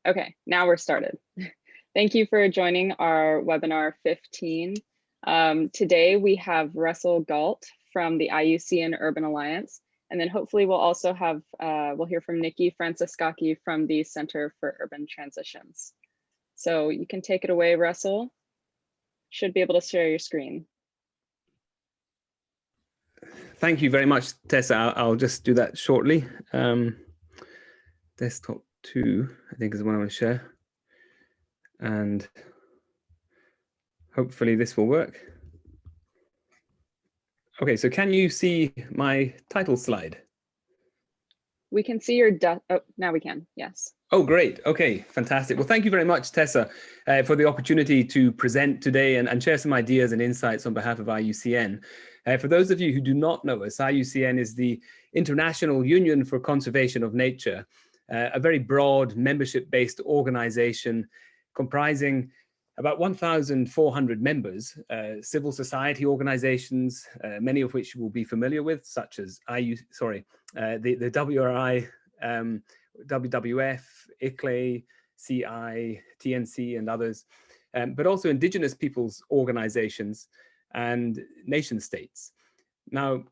Okay, now we're started. Thank you for joining our webinar 15. Today we have Russell Galt from the IUCN Urban Alliance, and then hopefully we'll also have, we'll hear from Nikki Franciscaki from the Center for Urban Transitions. So you can take it away, Russell. Should be able to share your screen. Thank you very much, Tessa. I'll just do that shortly. Desktop 2, I think, is the one I want to share. And hopefully this will work. Okay, so can you see my title slide? We can see your, oh, now we can, yes. Oh, great. Okay, fantastic. Well, thank you very much, Tessa, for the opportunity to present today and share some ideas and insights on behalf of IUCN. For those of you who do not know us, IUCN is the International Union for Conservation of Nature, a very broad membership-based organization comprising about 1,400 members, civil society organizations, many of which you will be familiar with, such as the WRI, WWF, ICLE, CI, TNC, and others, but also indigenous peoples organizations and nation states. Now,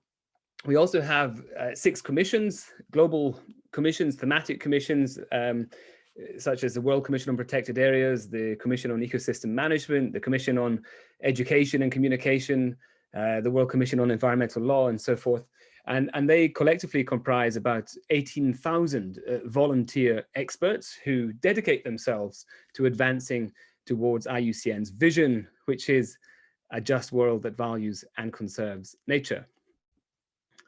we also have 6 commissions, global commissions, thematic commissions, such as the World Commission on Protected Areas, the Commission on Ecosystem Management, the Commission on Education and Communication, the World Commission on Environmental Law, and so forth. And they collectively comprise about 18,000 volunteer experts who dedicate themselves to advancing towards IUCN's vision, which is a just world that values and conserves nature.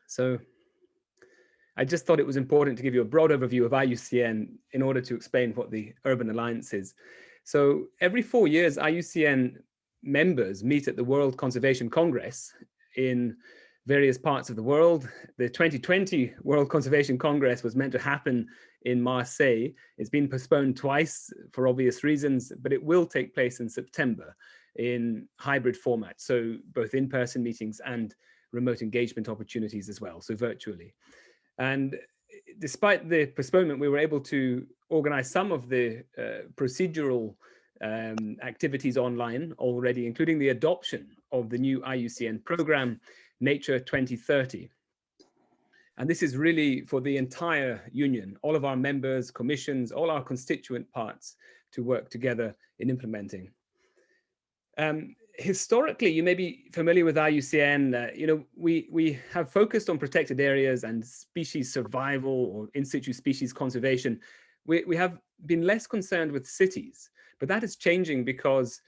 So I just thought it was important to give you a broad overview of IUCN in order to explain what the Urban Alliance is. So every 4 years, IUCN members meet at the World Conservation Congress in various parts of the world. The 2020 World Conservation Congress was meant to happen in Marseille. It's been postponed twice for obvious reasons, but it will take place in September in hybrid format, so both in-person meetings and remote engagement opportunities as well, so virtually. And despite the postponement, we were able to organize some of the procedural activities online already, including the adoption of the new IUCN program, Nature 2030. And this is really for the entire union, all of our members, commissions, all our constituent parts to work together in implementing. Historically, you may be familiar with IUCN. We have focused on protected areas and species survival or in situ species conservation. We have been less concerned with cities, but that is changing because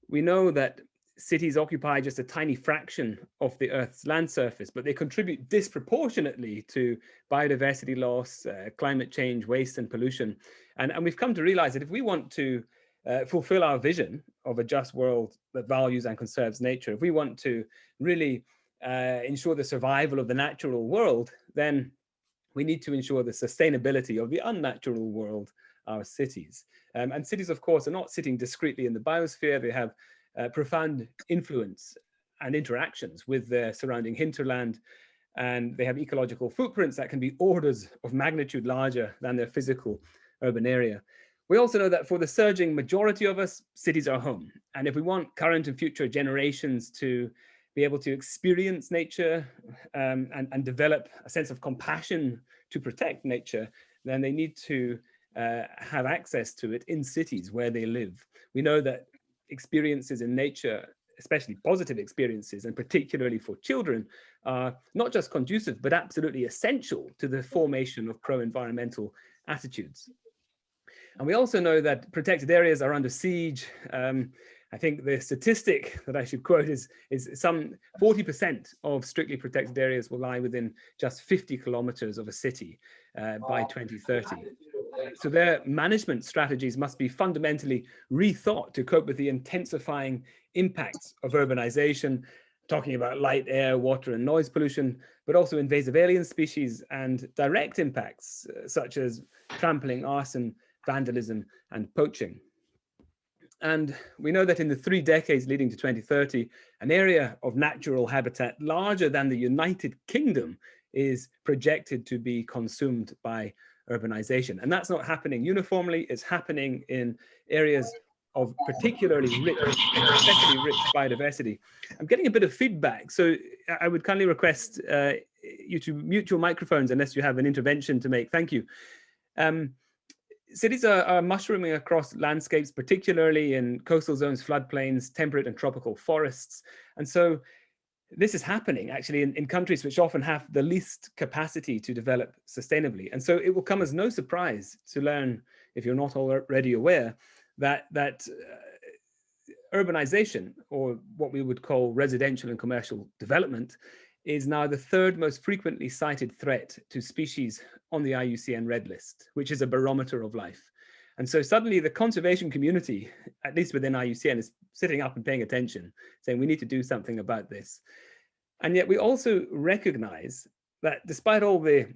we know that cities occupy just a tiny fraction of the Earth's land surface, but they contribute disproportionately to biodiversity loss, climate change, waste, and pollution. And we've come to realize that if we want to fulfill our vision of a just world that values and conserves nature, if we want to really ensure the survival of the natural world, then we need to ensure the sustainability of the unnatural world, our cities. And cities, of course, are not sitting discreetly in the biosphere. They have profound influence and interactions with their surrounding hinterland, and they have ecological footprints that can be orders of magnitude larger than their physical urban area. We also know that for the surging majority of us, cities are home. And if we want current and future generations to be able to experience nature and develop a sense of compassion to protect nature, then they need to have access to it in cities where they live. We know that experiences in nature, especially positive experiences, and particularly for children, are not just conducive, but absolutely essential to the formation of pro-environmental attitudes. And we also know that protected areas are under siege. I think the statistic that I should quote is some 40% of strictly protected areas will lie within just 50 kilometers of a city by 2030. So their management strategies must be fundamentally rethought to cope with the intensifying impacts of urbanization, talking about light, air, water, and noise pollution, but also invasive alien species and direct impacts such as trampling, arson, vandalism, and poaching. And we know that in the 3 decades leading to 2030, an area of natural habitat larger than the United Kingdom is projected to be consumed by urbanization. And that's not happening uniformly. It's happening in areas of particularly rich, especially rich biodiversity. I'm getting a bit of feedback, so I would kindly request you to mute your microphones unless you have an intervention to make. Thank you. Cities are mushrooming across landscapes, particularly in coastal zones, floodplains, temperate and tropical forests. And so this is happening actually in countries which often have the least capacity to develop sustainably. And so it will come as no surprise to learn, if you're not already aware, that urbanization, or what we would call residential and commercial development, is now the third most frequently cited threat to species on the IUCN Red List, which is a barometer of life. And so suddenly the conservation community, at least within IUCN, is sitting up and paying attention, saying we need to do something about this. And yet we also recognize that despite all the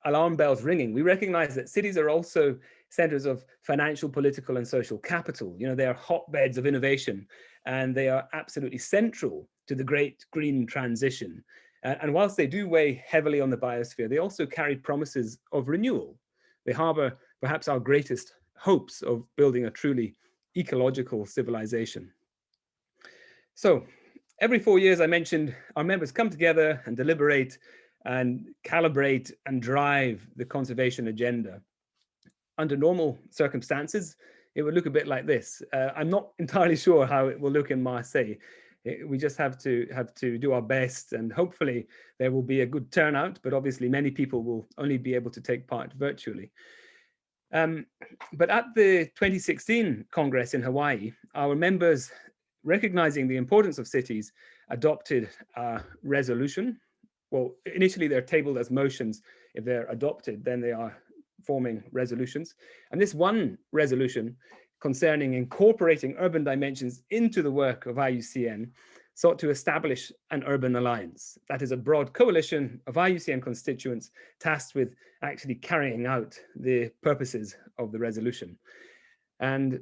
alarm bells ringing, we recognize that cities are also centers of financial, political, and social capital. You know, they are hotbeds of innovation, and they are absolutely central to the great green transition. And whilst they do weigh heavily on the biosphere, they also carry promises of renewal. They harbor perhaps our greatest hopes of building a truly ecological civilization. So every 4 years, I mentioned, our members come together and deliberate and calibrate and drive the conservation agenda. Under normal circumstances, it would look a bit like this. I'm not entirely sure how it will look in Marseille. We just have to do our best, and hopefully there will be a good turnout, but obviously many people will only be able to take part virtually. But at the 2016 Congress in Hawaii, our members, recognizing the importance of cities, adopted a resolution. Well, initially they're tabled as motions. If they're adopted, then they are forming resolutions. And this one resolution concerning incorporating urban dimensions into the work of IUCN sought to establish an urban alliance. That is a broad coalition of IUCN constituents tasked with actually carrying out the purposes of the resolution. And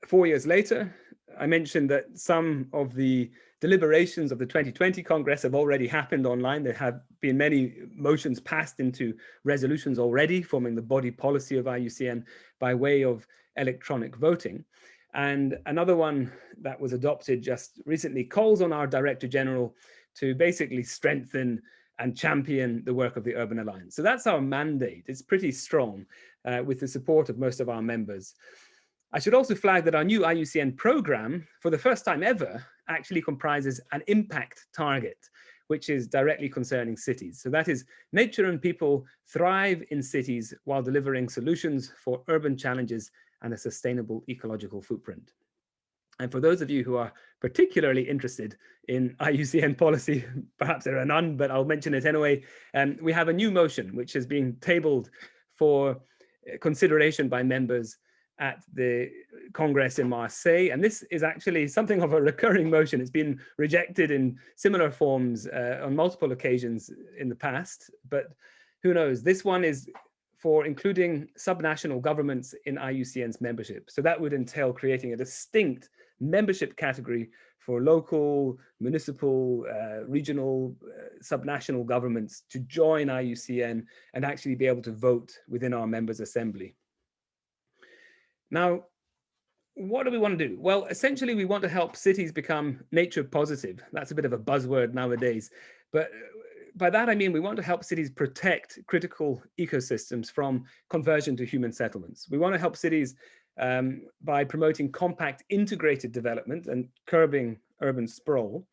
4 years later, I mentioned that some of the deliberations of the 2020 Congress have already happened online. There have been many motions passed into resolutions already, forming the body policy of IUCN by way of electronic voting. And another one that was adopted just recently calls on our Director General to basically strengthen and champion the work of the Urban Alliance. So that's our mandate. It's pretty strong with the support of most of our members. I should also flag that our new IUCN program, for the first time ever, actually comprises an impact target, which is directly concerning cities. So that is, nature and people thrive in cities while delivering solutions for urban challenges and a sustainable ecological footprint. And for those of you who are particularly interested in IUCN policy, perhaps there are none, but I'll mention it anyway. We have a new motion which is being tabled for consideration by members at the Congress in Marseille. And this is actually something of a recurring motion. It's been rejected in similar forms on multiple occasions in the past, but who knows? This one is for including subnational governments in IUCN's membership. So that would entail creating a distinct membership category for local, municipal, regional, subnational governments to join IUCN and actually be able to vote within our members' assembly. Now, what do we want to do? Well, essentially, we want to help cities become nature positive. That's a bit of a buzzword nowadays. But by that, I mean, we want to help cities protect critical ecosystems from conversion to human settlements. We want to help cities by promoting compact integrated development and curbing urban sprawl,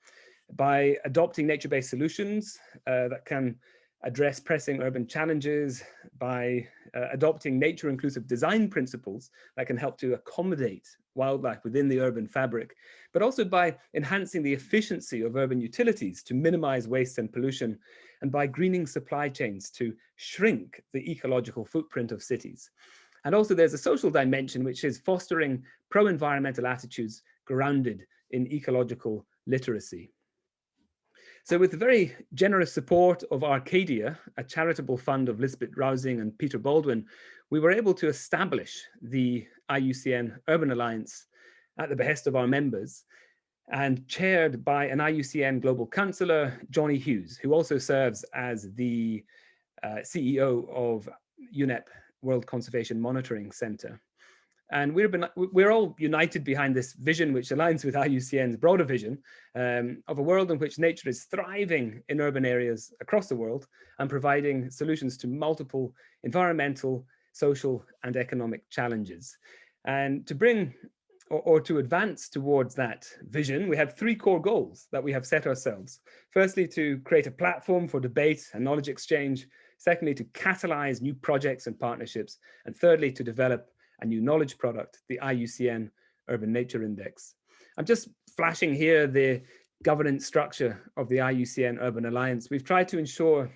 by adopting nature-based solutions that can address pressing urban challenges, by adopting nature-inclusive design principles that can help to accommodate wildlife within the urban fabric, but also by enhancing the efficiency of urban utilities to minimize waste and pollution, and by greening supply chains to shrink the ecological footprint of cities. And also there's a social dimension, which is fostering pro-environmental attitudes grounded in ecological literacy. So with the very generous support of Arcadia, a charitable fund of Lisbeth Rousing and Peter Baldwin, we were able to establish the IUCN Urban Alliance at the behest of our members, and chaired by an IUCN Global Councillor, Johnny Hughes, who also serves as the CEO of UNEP World Conservation Monitoring Center. And we're all united behind this vision, which aligns with IUCN's broader vision of a world in which nature is thriving in urban areas across the world and providing solutions to multiple environmental, social, and economic challenges. And to bring or to advance towards that vision, we have three core goals that we have set ourselves. Firstly, to create a platform for debate and knowledge exchange. Secondly, to catalyze new projects and partnerships. And thirdly, to develop a new knowledge product, the IUCN Urban Nature Index. I'm just flashing here the governance structure of the IUCN Urban Alliance. We've tried to ensure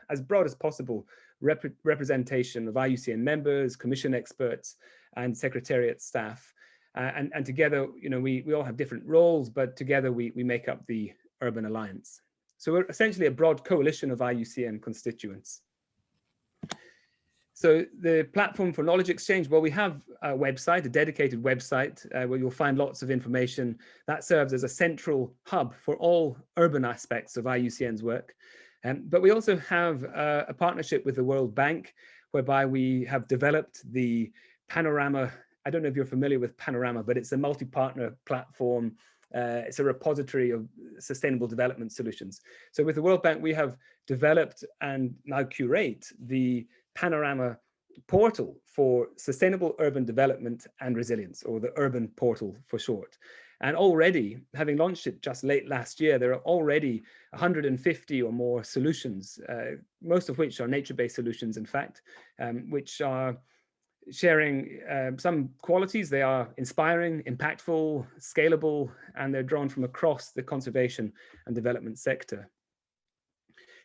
as broad as possible representation of IUCN members, commission experts, and secretariat staff. And together, we all have different roles, but together we make up the Urban Alliance. So we're essentially a broad coalition of IUCN constituents. So the platform for knowledge exchange, well, we have a website, a dedicated website where you'll find lots of information that serves as a central hub for all urban aspects of IUCN's work. But we also have a partnership with the World Bank, whereby we have developed the Panorama. I don't know if you're familiar with Panorama, but it's a multi-partner platform. It's a repository of sustainable development solutions. So with the World Bank, we have developed and now curate the Panorama portal for sustainable urban development and resilience, or the Urban Portal for short. And already, having launched it just late last year, there are already 150 or more solutions, most of which are nature-based solutions, in fact, which are sharing some qualities. They are inspiring, impactful, scalable, and they're drawn from across the conservation and development sector.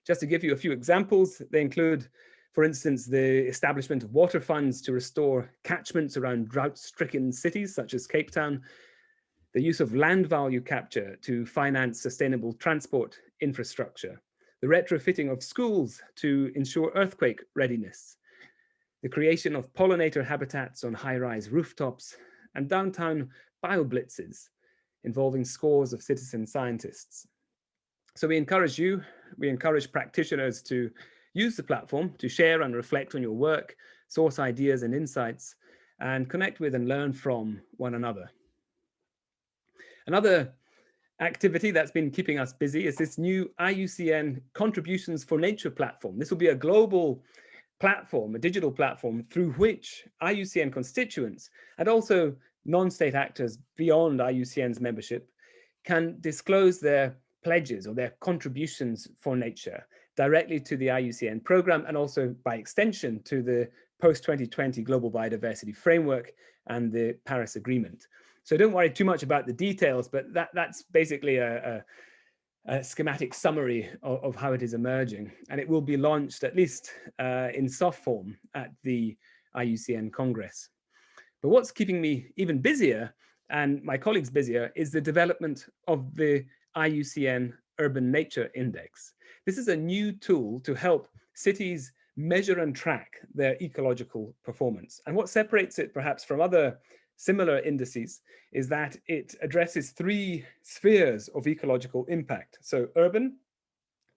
Just to give you a few examples, they include, for instance, the establishment of water funds to restore catchments around drought-stricken cities such as Cape Town, the use of land value capture to finance sustainable transport infrastructure, the retrofitting of schools to ensure earthquake readiness, the creation of pollinator habitats on high-rise rooftops, and downtown bioblitzes involving scores of citizen scientists. So we encourage practitioners to use the platform to share and reflect on your work, source ideas and insights, and connect with and learn from one another. Another activity that's been keeping us busy is this new IUCN Contributions for Nature platform. This will be a global platform, a digital platform, through which IUCN constituents and also non-state actors beyond IUCN's membership can disclose their pledges or their contributions for nature directly to the IUCN program, and also by extension to the post-2020 Global Biodiversity Framework and the Paris Agreement. So don't worry too much about the details, but that's basically a schematic summary of how it is emerging. And it will be launched, at least in soft form, at the IUCN Congress. But what's keeping me even busier, and my colleagues busier, is the development of the IUCN Urban Nature Index. This is a new tool to help cities measure and track their ecological performance. And what separates it perhaps from other similar indices is that it addresses three spheres of ecological impact. So urban,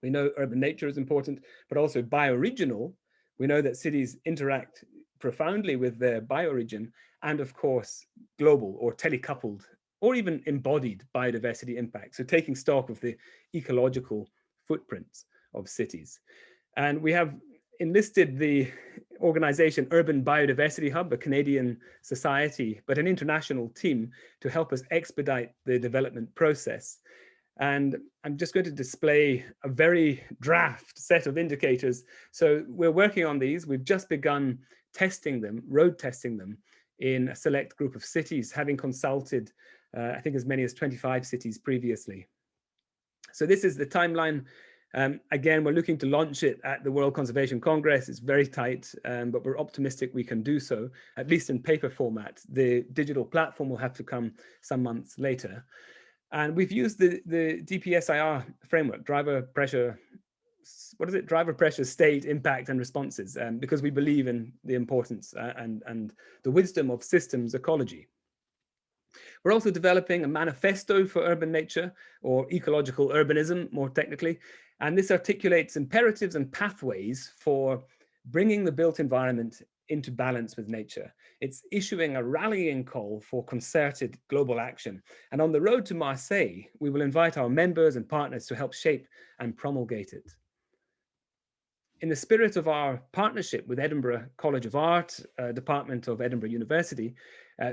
we know urban nature is important, but also bioregional. We know that cities interact profoundly with their bioregion, and of course, global or telecoupled or even embodied biodiversity impact. So taking stock of the ecological footprints of cities. And we have enlisted the organization Urban Biodiversity Hub, a Canadian society, but an international team to help us expedite the development process. And I'm just going to display a very draft set of indicators. So we're working on these. We've just begun testing them, road testing them in a select group of cities, having consulted, I think, as many as 25 cities previously. So this is the timeline. Again, we're looking to launch it at the World Conservation Congress. It's very tight, but we're optimistic we can do so, at least in paper format. The digital platform will have to come some months later. And we've used the DPSIR framework, driver pressure, driver pressure, state, impact, and responses, because we believe in the importance and the wisdom of systems ecology. We're also developing a manifesto for urban nature, or ecological urbanism, more technically. And this articulates imperatives and pathways for bringing the built environment into balance with nature. It's issuing a rallying call for concerted global action. And on the road to Marseille, we will invite our members and partners to help shape and promulgate it. In the spirit of our partnership with Edinburgh College of Art, Department of Edinburgh University,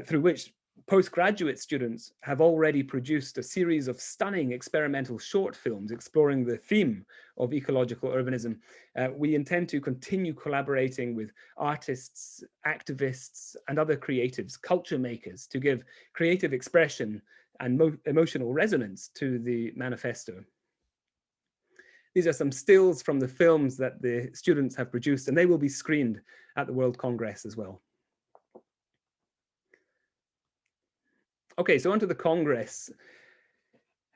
through which postgraduate students have already produced a series of stunning experimental short films exploring the theme of ecological urbanism, we intend to continue collaborating with artists, activists, and other creatives, culture makers, to give creative expression and emotional resonance to the manifesto. These are some stills from the films that the students have produced, and they will be screened at the World Congress as well. Okay, so onto the Congress.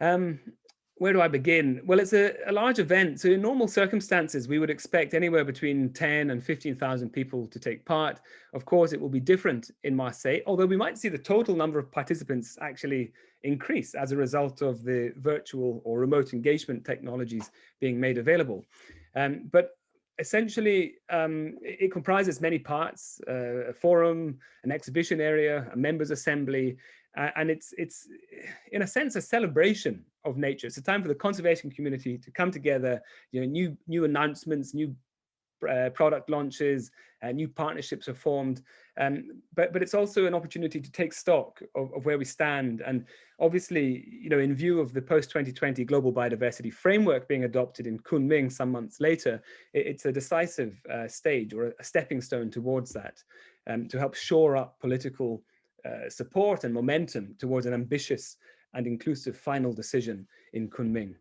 Where do I begin? Well, it's a large event. So in normal circumstances, we would expect anywhere between 10 and 15,000 people to take part. Of course, it will be different in Marseille, although we might see the total number of participants actually increase as a result of the virtual or remote engagement technologies being made available. But essentially, it comprises many parts: a forum, an exhibition area, a members' assembly, and it's in a sense a celebration of nature. It's a time for the conservation community to come together. New announcements, new product launches, new partnerships are formed, but it's also an opportunity to take stock of where we stand. And obviously, in view of the post-2020 global biodiversity framework being adopted in Kunming some months later, it's a decisive stage or a stepping stone towards that, to help shore up political support and momentum towards an ambitious and inclusive final decision in Kunming.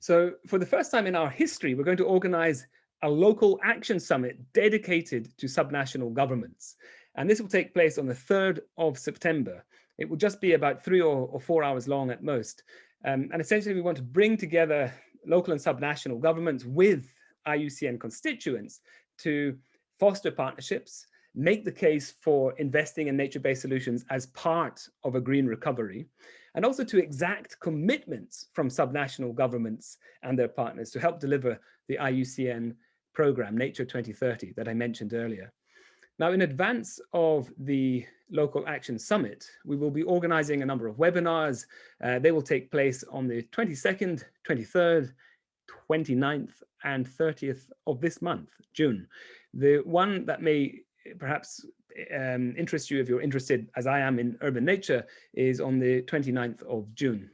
So for the first time in our history, we're going to organize a local action summit dedicated to subnational governments. And this will take place on the 3rd of September. It will just be about 3 or 4 hours long at most. And essentially, we want to bring together local and subnational governments with IUCN constituents to foster partnerships, make the case for investing in nature-based solutions as part of a green recovery, and also to exact commitments from subnational governments and their partners to help deliver the IUCN program, Nature 2030, that I mentioned earlier. Now, in advance of the Local Action Summit, we will be organizing a number of webinars. They will take place on the 22nd, 23rd, 29th, and 30th of this month, June. The one that may perhaps interest you, if you're interested, as I am, in urban nature, is on the 29th of June.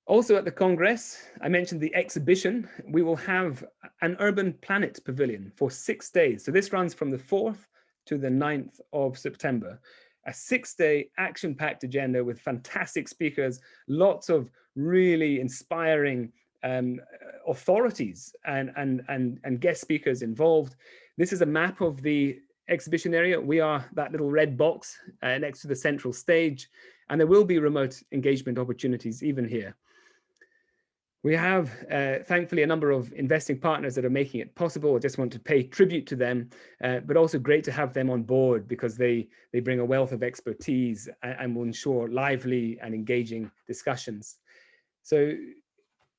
Also at the Congress, I mentioned the exhibition. We will have an Urban Planet Pavilion for 6 days. So this runs from the 4th to the 9th of September. A 6-day action-packed agenda with fantastic speakers, lots of really inspiring authorities and guest speakers involved. This is a map of the exhibition area. We are that little red box next to the central stage, and there will be remote engagement opportunities even here. We have, thankfully, a number of investing partners that are making it possible. I just want to pay tribute to them, but also great to have them on board because they bring a wealth of expertise and will ensure lively and engaging discussions. So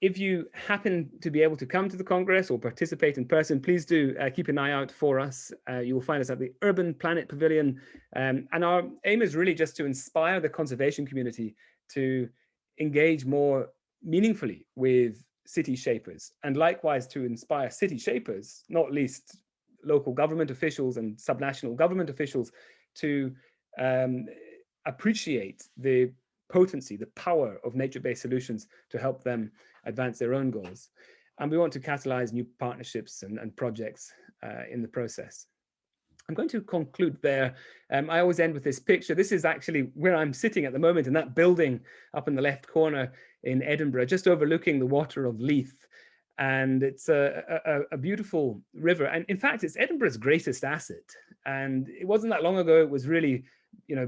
if you happen to be able to come to the Congress or participate in person, please do keep an eye out for us. You will find us at the Urban Planet Pavilion. And our aim is really just to inspire the conservation community to engage more meaningfully with city shapers, and likewise to inspire city shapers, not least local government officials and subnational government officials, to appreciate the potency, the power of nature-based solutions to help them advance their own goals. And we want to catalyze new partnerships and projects in the process. I'm going to conclude there. I always end with this picture. This is actually where I'm sitting at the moment, in that building up in the left corner in Edinburgh, just overlooking the water of Leith. And it's a beautiful river. And in fact, it's Edinburgh's greatest asset. And it wasn't that long ago, it was really,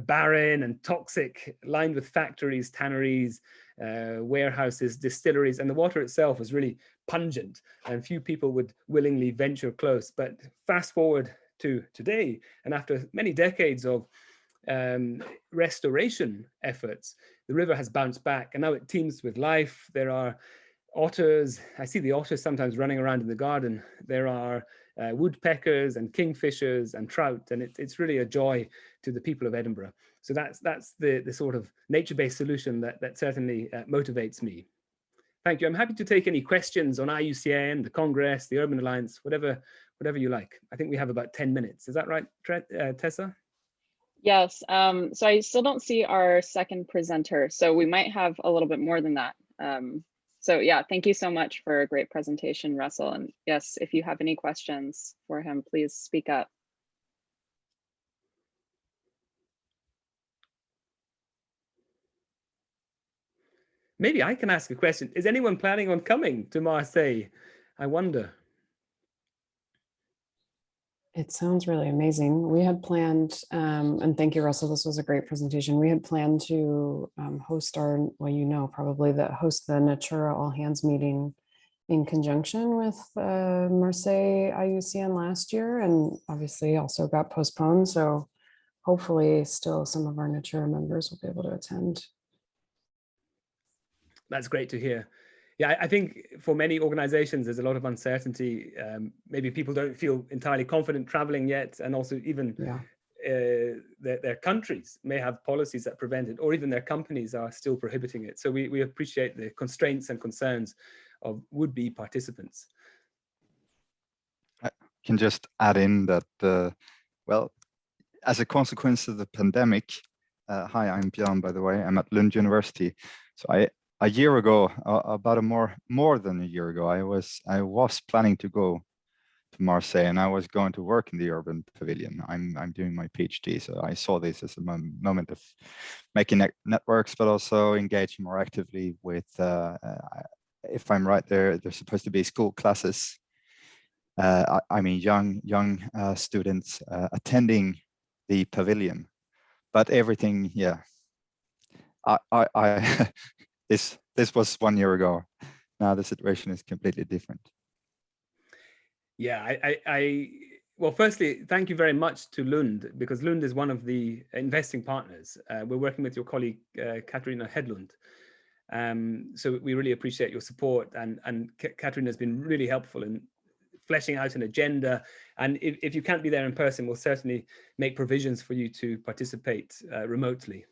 barren and toxic, lined with factories, tanneries, warehouses, distilleries, and the water itself was really pungent, and few people would willingly venture close. But fast forward to today, and after many decades of restoration efforts, the river has bounced back, and now it teems with life. There are otters. I see the otters sometimes running around in the garden. There are woodpeckers and kingfishers and trout, and it's really a joy to the people of Edinburgh. So that's the sort of nature-based solution that certainly motivates me. Thank you. I'm happy to take any questions on IUCN, the Congress, the Urban Alliance, whatever you like. I think we have about 10 minutes. Is that right, Tessa? Yes, so I still don't see our second presenter, so we might have a little bit more than that. So yeah, thank you so much for a great presentation, Russell. And yes, if you have any questions for him, please speak up. Maybe I can ask a question. Is anyone planning on coming to Marseille? I wonder. It sounds really amazing. We had planned, and thank you, Russell, this was a great presentation. We had planned to host our, well, you know, probably host the NATURA all hands meeting in conjunction with Marseille IUCN last year, and obviously also got postponed. So hopefully still some of our NATURA members will be able to attend. That's great to hear. Yeah, I think for many organizations, there's a lot of uncertainty. Maybe people don't feel entirely confident traveling yet. And also even their countries may have policies that prevent it, or even their companies are still prohibiting it. So we appreciate the constraints and concerns of would-be participants. I can just add in that, well, as a consequence of the pandemic, hi, I'm Björn, by the way, I'm at Lund University. So a year ago, about more than a year ago, I was planning to go to Marseille, and I was going to work in the urban pavilion. I'm doing my PhD, so I saw this as a moment of making networks, but also engaging more actively with. If I'm right, there's supposed to be school classes. I mean, young students attending the pavilion, but everything, yeah. This was 1 year ago. Now the situation is completely different. Yeah, well, firstly, thank you very much to Lund, because Lund is one of the investing partners. We're working with your colleague, Katarina Hedlund. So we really appreciate your support, and Katarina has been really helpful in fleshing out an agenda. And if you can't be there in person, we'll certainly make provisions for you to participate remotely.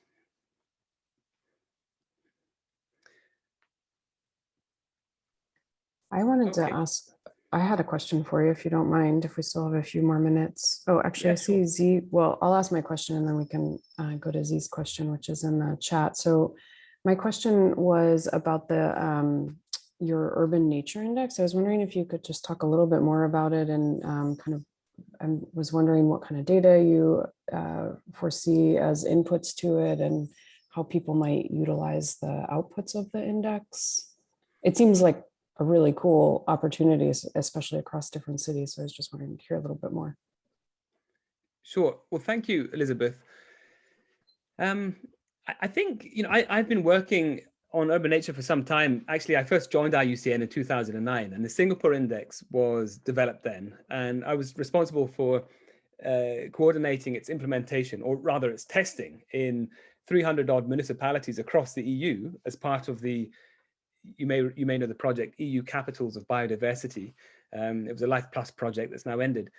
I wanted to ask, I had a question for you, if you don't mind, if we still have a few more minutes. Oh, actually, yeah, I see Z. Well, I'll ask my question and then we can go to Z's question, which is in the chat. So my question was about your urban nature index. I was wondering if you could just talk a little bit more about it, and I was wondering what kind of data you foresee as inputs to it and how people might utilize the outputs of the index. It seems like a really cool opportunity, especially across different cities. So I was just wondering to hear a little bit more. Sure. Well, thank you, Elizabeth. I think, you know, I've been working on urban nature for some time. Actually, I first joined IUCN in 2009, and the Singapore Index was developed then. And I was responsible for coordinating its implementation, or rather its testing, in 300 odd municipalities across the EU as part of the, you may know the project, EU Capitals of Biodiversity. It was a Life Plus project that's now ended.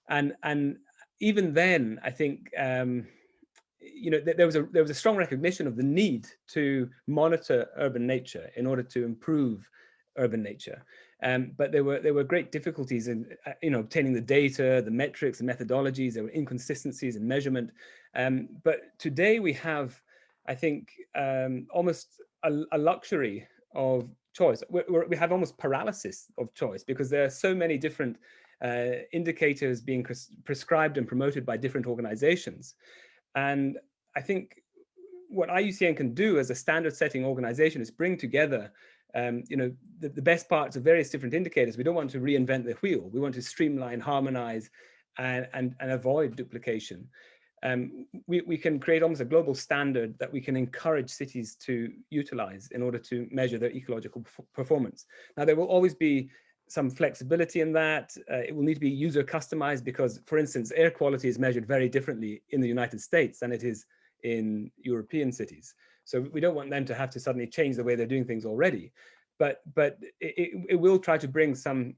And even then, I think, you know, there was a strong recognition of the need to monitor urban nature in order to improve urban nature. But there were great difficulties in you know, obtaining the data, the metrics, the methodologies. There were inconsistencies in measurement. But today we have, I think, almost a luxury of choice. We have almost paralysis of choice, because there are so many different indicators being prescribed and promoted by different organizations. And I think what IUCN can do as a standard setting organization is bring together you know, the best parts of various different indicators. We don't want to reinvent the wheel. We want to streamline, harmonize, and avoid duplication. We can create almost a global standard that we can encourage cities to utilize in order to measure their ecological performance. Now, there will always be some flexibility in that. It will need to be user customized, because, for instance, air quality is measured very differently in the United States than it is in European cities. So we don't want them to have to suddenly change the way they're doing things already. but it will try to bring some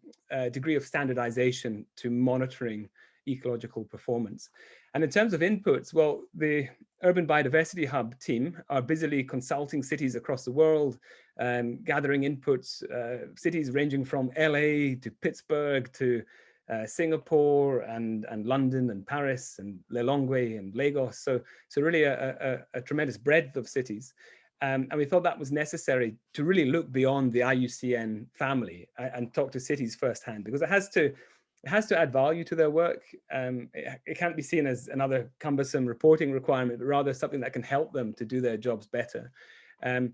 degree of standardization to monitoring ecological performance. And in terms of inputs, well, the Urban Biodiversity Hub team are busily consulting cities across the world, gathering inputs, cities ranging from LA to Pittsburgh to Singapore and London and Paris and Lilongwe and Lagos. So really a tremendous breadth of cities. And we thought that was necessary to really look beyond the IUCN family and talk to cities firsthand, because it has to add value to their work. It can't be seen as another cumbersome reporting requirement, but rather something that can help them to do their jobs better. And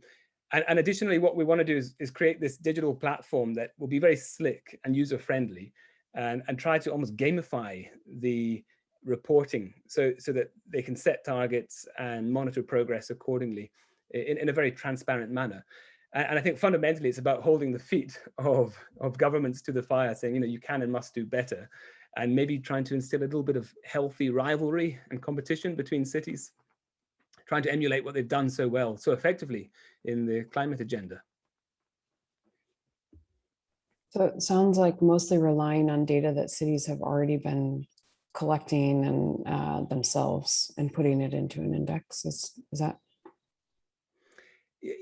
additionally, what we want to do is create this digital platform that will be very slick and user-friendly, and try to almost gamify the reporting so that they can set targets and monitor progress accordingly in a very transparent manner. And I think fundamentally it's about holding the feet of governments to the fire, saying, you can and must do better, and maybe trying to instill a little bit of healthy rivalry and competition between cities, trying to emulate what they've done so well, so effectively in the climate agenda. So it sounds like mostly relying on data that cities have already been collecting and themselves and putting it into an index. Is that?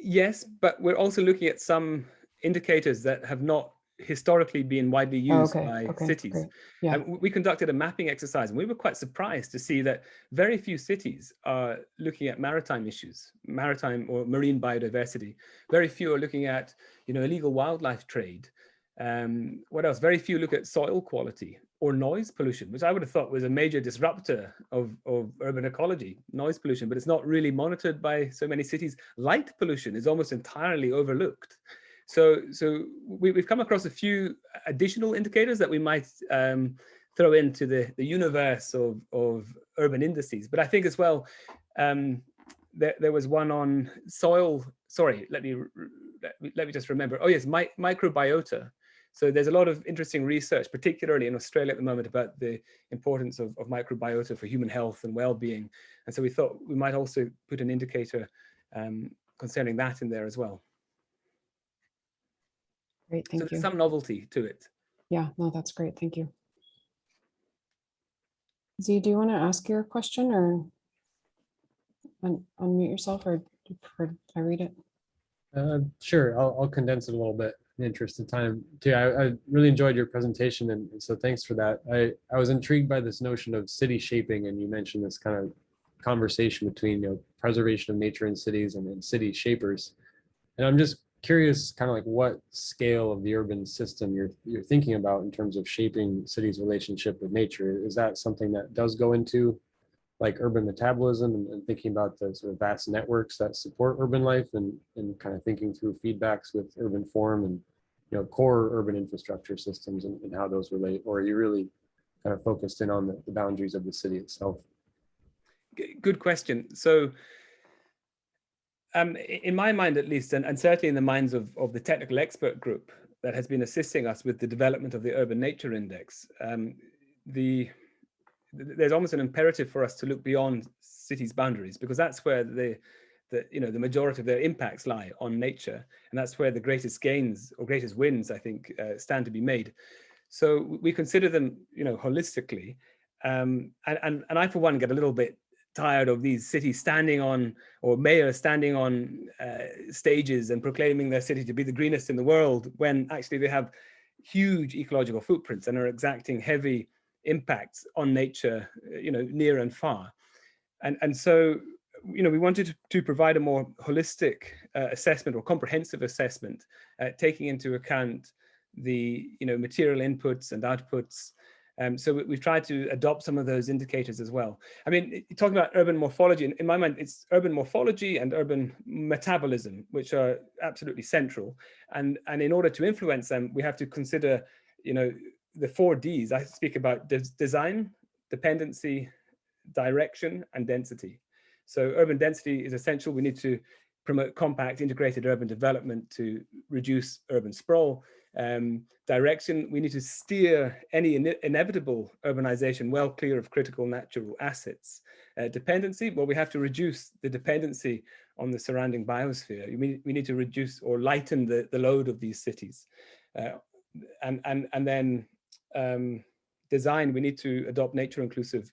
Yes, but we're also looking at some indicators that have not historically been widely used by cities. Great. Yeah. And we conducted a mapping exercise, and we were quite surprised to see that very few cities are looking at maritime issues, maritime or marine biodiversity. Very few are looking at, illegal wildlife trade. What else? Very few look at soil quality or noise pollution, which I would have thought was a major disruptor of urban ecology, noise pollution, but it's not really monitored by so many cities. Light pollution is almost entirely overlooked. So we've come across a few additional indicators that we might throw into the universe of urban indices. But I think as well, there was one on soil. Sorry, let me just remember. Oh yes, microbiota. So there's a lot of interesting research, particularly in Australia at the moment, about the importance of microbiota for human health and well-being. And so we thought we might also put an indicator concerning that in there as well. Great, thank you. There's some novelty to it. Yeah, no, that's great. Thank you. Z, do you want to ask your question or unmute yourself, or do you prefer I read it? Sure, I'll condense it a little bit in the interest of time too. I really enjoyed your presentation, and so thanks for that. I was intrigued by this notion of city shaping, and you mentioned this kind of conversation between preservation of nature in cities and city shapers. And I'm just curious, kind of like what scale of the urban system you're thinking about in terms of shaping cities' relationship with nature. Is that something that does go into like urban metabolism and thinking about the sort of vast networks that support urban life and kind of thinking through feedbacks with urban form and core urban infrastructure systems and how those relate? Or are you really kind of focused in on the boundaries of the city itself? Good question. So in my mind, at least, and certainly in the minds of the technical expert group that has been assisting us with the development of the Urban Nature Index, there's almost an imperative for us to look beyond cities' boundaries, because that's where the majority of their impacts lie on nature, and that's where the greatest gains or greatest wins, I think, stand to be made. So we consider them, holistically, and I, for one, get a little bit tired of these cities standing on, or mayors standing on stages and proclaiming their city to be the greenest in the world, when actually they have huge ecological footprints and are exacting heavy impacts on nature, near and far. And so, we wanted to provide a more holistic assessment or comprehensive assessment, taking into account the, material inputs and outputs. So we've tried to adopt some of those indicators as well. I mean, talking about urban morphology, in my mind, it's urban morphology and urban metabolism, which are absolutely central. And in order to influence them, we have to consider, the 4 Ds. I speak about design, dependency, direction, and density. So urban density is essential. We need to promote compact, integrated urban development to reduce urban sprawl. direction. We need to steer any inevitable urbanization well clear of critical natural assets. Dependency, well, we have to reduce the dependency on the surrounding biosphere. We need to reduce or lighten the load of these cities. And then design, we need to adopt nature inclusive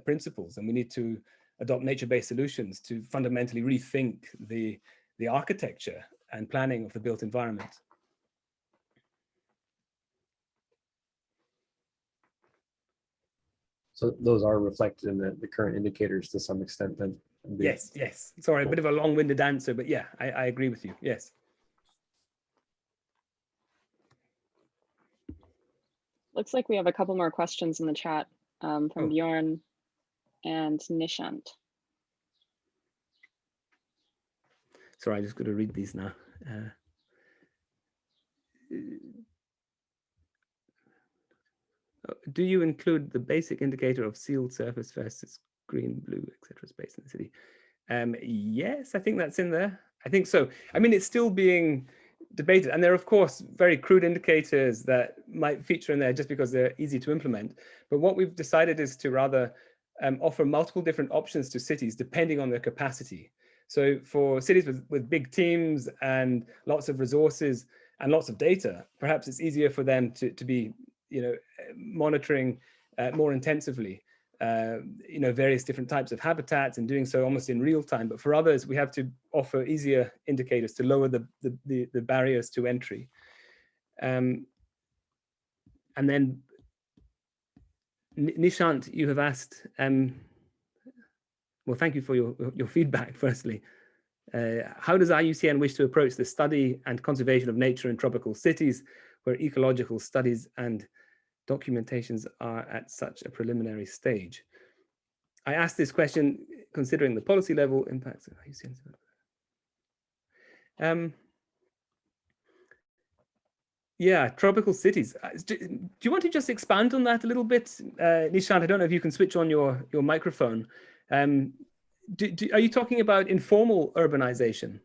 principles, and we need to adopt nature-based solutions to fundamentally rethink the architecture and planning of the built environment. So those are reflected in the current indicators to some extent then? Yes, yes. Sorry, a bit of a long-winded answer, but yeah, I agree with you, yes. Looks like we have a couple more questions in the chat from Bjorn and Nishant. Sorry, I just got to read these now. Do you include the basic indicator of sealed surface versus green, blue, etc. space in the city? Yes, I think that's in there. I think so. I mean, it's still being debated, and there are, of course, very crude indicators that might feature in there just because they're easy to implement. But what we've decided is to rather offer multiple different options to cities depending on their capacity. So for cities with big teams and lots of resources and lots of data, perhaps it's easier for them to be, monitoring more intensively, various different types of habitats and doing so almost in real time. But for others, we have to offer easier indicators to lower the barriers to entry. And then Nishant, you have asked, well, thank you for your feedback, firstly. How does IUCN wish to approach the study and conservation of nature in tropical cities where ecological studies and documentations are at such a preliminary stage? I asked this question considering the policy level impacts of IUCN. Yeah, tropical cities. Do you want to just expand on that a little bit, Nishant? I don't know if you can switch on your microphone. Are you talking about informal urbanization?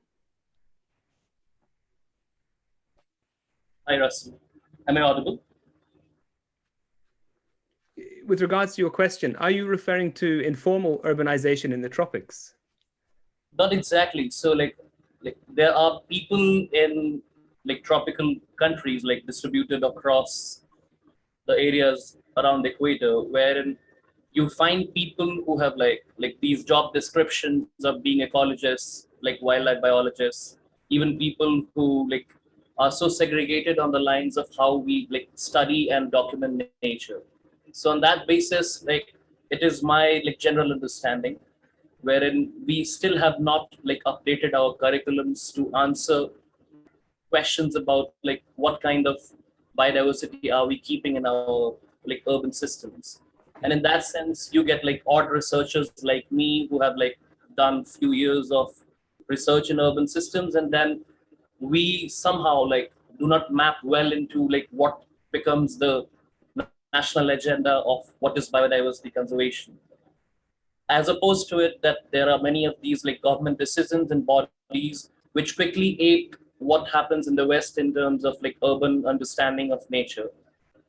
Hi, Russell. Am I audible? With regards to your question, are you referring to informal urbanization in the tropics? Not exactly. So like there are people in tropical countries distributed across the areas around the equator, wherein you find people who have like these job descriptions of being ecologists, like wildlife biologists, even people who are so segregated on the lines of how we study and document nature. So on that basis, it is my general understanding, wherein we still have not updated our curriculums to answer questions about what kind of biodiversity are we keeping in our urban systems. And in that sense, you get odd researchers like me who have done few years of research in urban systems, and then we somehow do not map well into what becomes the national agenda of what is biodiversity conservation. As opposed to it, that there are many of these government decisions and bodies which quickly ape what happens in the West in terms of urban understanding of nature,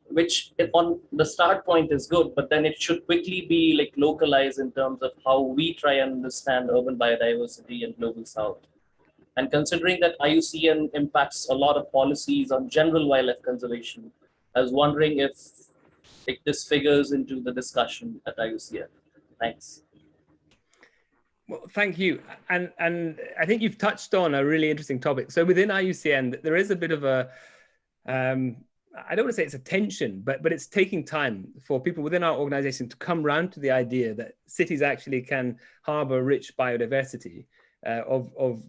which on the start point is good, but then it should quickly be localized in terms of how we try and understand urban biodiversity and global south. And considering that IUCN impacts a lot of policies on general wildlife conservation, I was wondering if this figures into the discussion at IUCN. Thanks. Well, thank you. And I think you've touched on a really interesting topic. So within IUCN, there is a bit of a, I don't want to say it's a tension, but it's taking time for people within our organization to come around to the idea that cities actually can harbor rich biodiversity of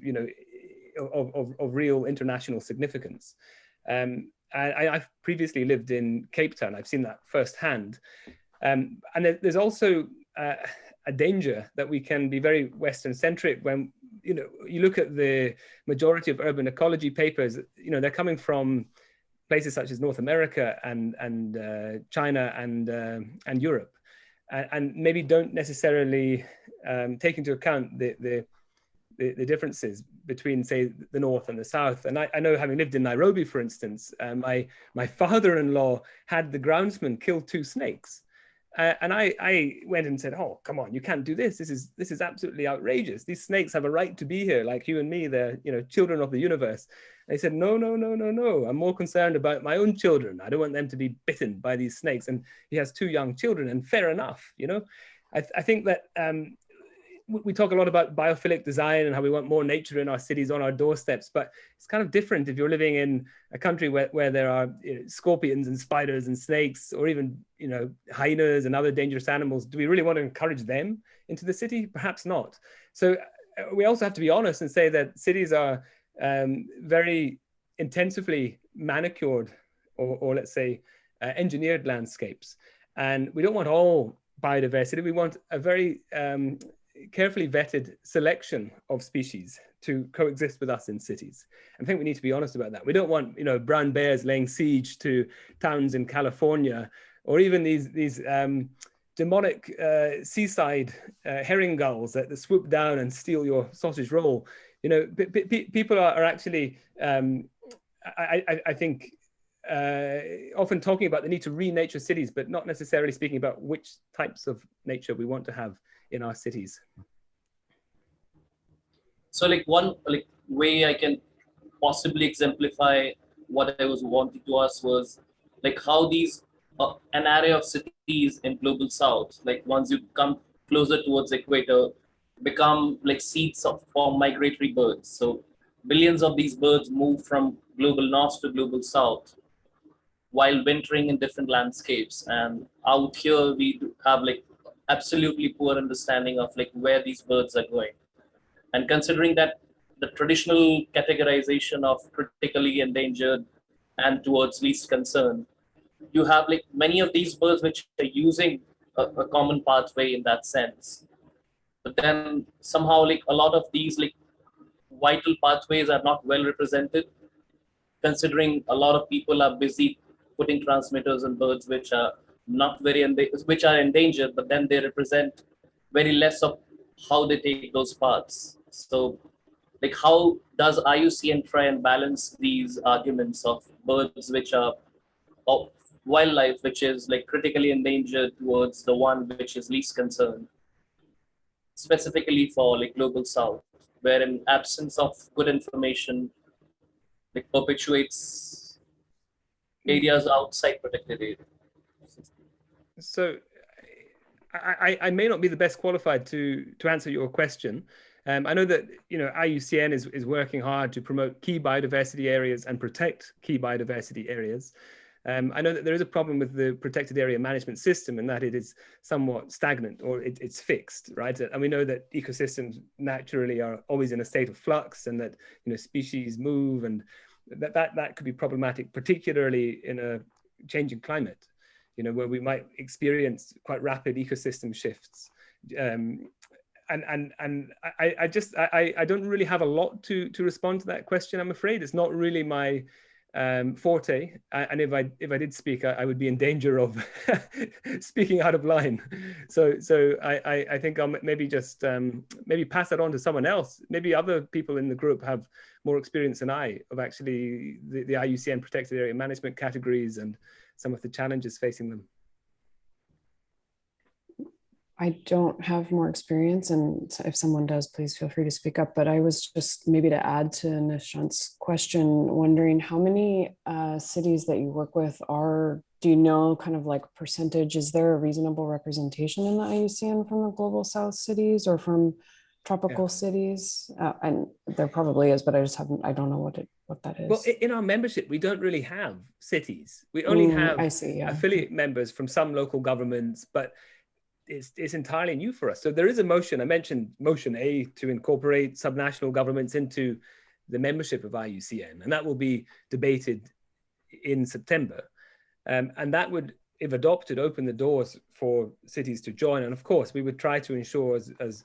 real international significance. I've previously lived in Cape Town. I've seen that firsthand. And there's also a danger that we can be very Western centric when, you look at the majority of urban ecology papers, they're coming from places such as North America and China and Europe, and maybe don't necessarily take into account the the differences between, say, the North and the South. And I know, having lived in Nairobi, for instance, my father-in-law had the groundsman kill 2 snakes. And I went and said, oh, come on, you can't do this. This is absolutely outrageous. These snakes have a right to be here, like you and me. They're, you know, children of the universe. And he said, no, no, no, no, no. I'm more concerned about my own children. I don't want them to be bitten by these snakes. And he has 2 young children, and fair enough, you know. I think that we talk a lot about biophilic design and how we want more nature in our cities, on our doorsteps, but it's kind of different if you're living in a country where there are, you know, scorpions and spiders and snakes, or even, you know, hyenas and other dangerous animals. Do we really want to encourage them into the city? Perhaps not. So we also have to be honest and say that cities are very intensively manicured, or let's say engineered landscapes. And we don't want all biodiversity. We want a very carefully vetted selection of species to coexist with us in cities. I think we need to be honest about that. We don't want, you know, brown bears laying siege to towns in California, or even these demonic seaside herring gulls that swoop down and steal your sausage roll. You know, people are actually, I think, often talking about the need to re-nature cities, but not necessarily speaking about which types of nature we want to have in our cities. So like one way I can possibly exemplify what I was wanting to ask was like how these an array of cities in global south, like once you come closer towards equator, become like seats for migratory birds. So billions of these birds move from global north to global south while wintering in different landscapes. And out here we have like absolutely poor understanding of like where these birds are going. And considering that the traditional categorization of critically endangered and towards least concern, you have like many of these birds which are using a common pathway in that sense. But then somehow like a lot of these like vital pathways are not well represented, considering a lot of people are busy putting transmitters on birds which are not very which are endangered, but then they represent very less of how they take those paths. So like how does IUCN try and balance these arguments of birds which are of wildlife which is like critically endangered towards the one which is least concerned, specifically for like global south, where in absence of good information like perpetuates areas outside protected areas? So I may not be the best qualified to answer your question. I know that, you know, IUCN is working hard to promote key biodiversity areas and protect key biodiversity areas. I know that there is a problem with the protected area management system, in that it is somewhat stagnant, or it's fixed, right? And we know that ecosystems naturally are always in a state of flux, and that, you know, species move, and that could be problematic, particularly in a changing climate, you know, where we might experience quite rapid ecosystem shifts. And I don't really have a lot to respond to that question, I'm afraid. It's not really my forte, and if I did speak, I would be in danger of speaking out of line. So I think I'll maybe just maybe pass that on to someone else. Maybe other people in the group have more experience than I of actually the IUCN protected area management categories and some of the challenges facing them. I don't have more experience, and if someone does, please feel free to speak up. But I was just, maybe to add to Nishant's question, wondering how many cities that you work with do you know kind of like percentage, is there a reasonable representation in the IUCN from the global south cities or from tropical cities? And there probably is, but I don't know what that is. Well, in our membership, we don't really have cities. We only have affiliate members from some local governments, but it's entirely new for us. So there is a motion, I mentioned motion A, to incorporate subnational governments into the membership of IUCN, and that will be debated in September. And that would, if adopted, open the doors for cities to join. And of course, we would try to ensure as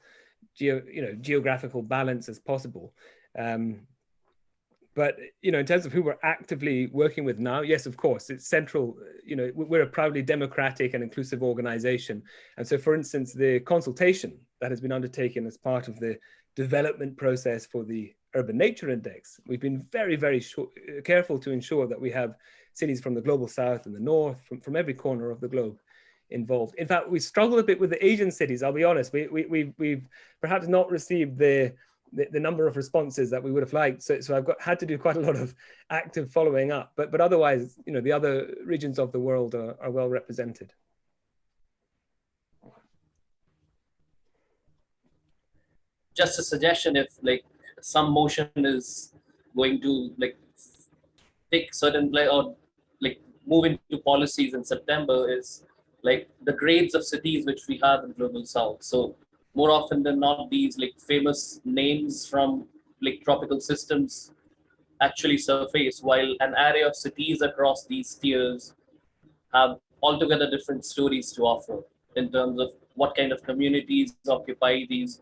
geographical balance as possible. But, you know, in terms of who we're actively working with now, yes, of course, it's central. You know, we're a proudly democratic and inclusive organization. And so, for instance, the consultation that has been undertaken as part of the development process for the Urban Nature Index, we've been very, very careful to ensure that we have cities from the global south and the north, from every corner of the globe involved. In fact, we struggle a bit with the Asian cities, I'll be honest. We've perhaps not received the number of responses that we would have liked. So I've had to do quite a lot of active following up, but otherwise, you know, the other regions of the world are well represented. Just a suggestion, if like some motion is going to like take certain or like move into policies in September, is like the grades of cities which we have in Global South. So more often than not, these like famous names from like tropical systems actually surface, while an array of cities across these tiers have altogether different stories to offer in terms of what kind of communities occupy these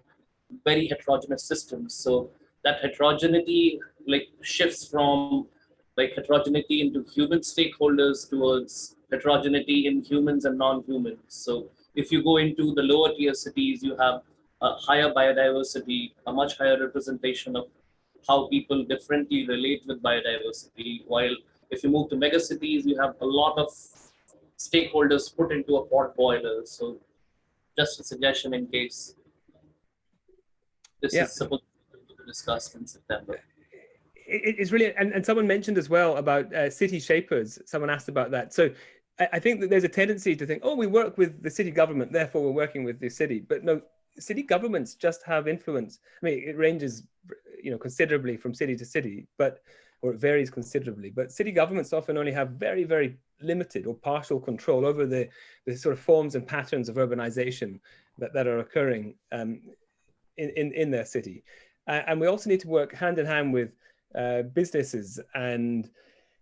very heterogeneous systems. So that heterogeneity like shifts from like heterogeneity into human stakeholders towards heterogeneity in humans and non-humans. So if you go into the lower tier cities, you have a higher biodiversity, a much higher representation of how people differently relate with biodiversity. While if you move to mega cities, you have a lot of stakeholders put into a pot boiler. So just a suggestion in case this is supposed to be discussed in September. It's really, and someone mentioned as well about city shapers. Someone asked about that. So I think that there's a tendency to think, oh, we work with the city government, therefore we're working with the city. But no, city governments just have influence. I mean, it ranges, you know, considerably from city to city, or it varies considerably. But city governments often only have very, very limited or partial control over the sort of forms and patterns of urbanization that are occurring in their city. And we also need to work hand in hand with businesses and